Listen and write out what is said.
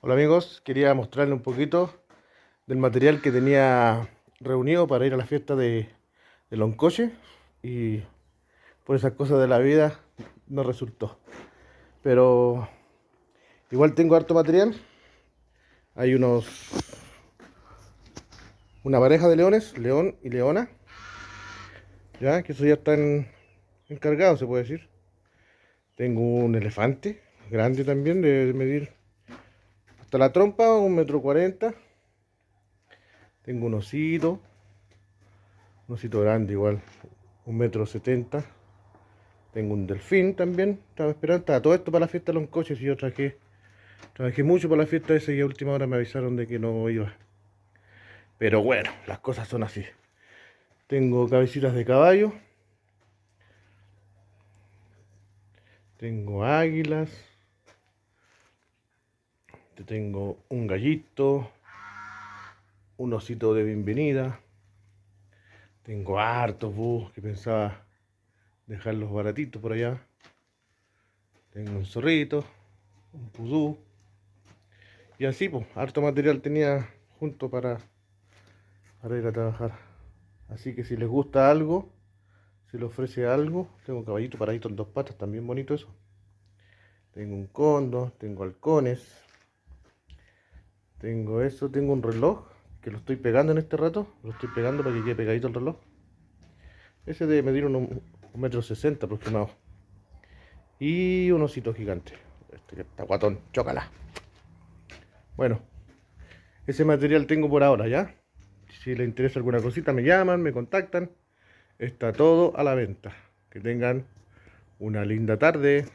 Hola amigos, quería mostrarles un poquito del material que tenía reunido para ir a la fiesta de Loncoche y por esas cosas de la vida no resultó. Pero igual tengo harto material. Hay una pareja de leones, león y leona, ya que eso ya están encargados, se puede decir. Tengo un elefante grande también, de medir hasta la trompa, 1,40 m. Tengo un osito grande igual, 1,70 m. Tengo un delfín también, estaba esperando, estaba todo esto para la fiesta de los coches y yo trabajé mucho para la fiesta esa y a última hora me avisaron de que no iba. Pero bueno, las cosas son así. Tengo cabecitas de caballo, tengo águilas, tengo un gallito, un osito de bienvenida, tengo hartos búhos que pensaba dejarlos baratitos por allá. Tengo un zorrito, un pudú. Y así, pues, harto material tenía junto para ir a trabajar. Así que si les gusta algo, si les ofrece algo, tengo un caballito paradito en dos patas, también bonito eso. Tengo un cóndor, tengo halcones, tengo eso, tengo un reloj que lo estoy pegando en este rato, lo estoy pegando para que quede pegadito el reloj. Ese debe medir unos 1,60 m aproximado. Y un osito gigante. Este que está guatón, chócala. Bueno, ese material tengo por ahora, ¿ya? Si les interesa alguna cosita, me llaman, me contactan. Está todo a la venta. Que tengan una linda tarde.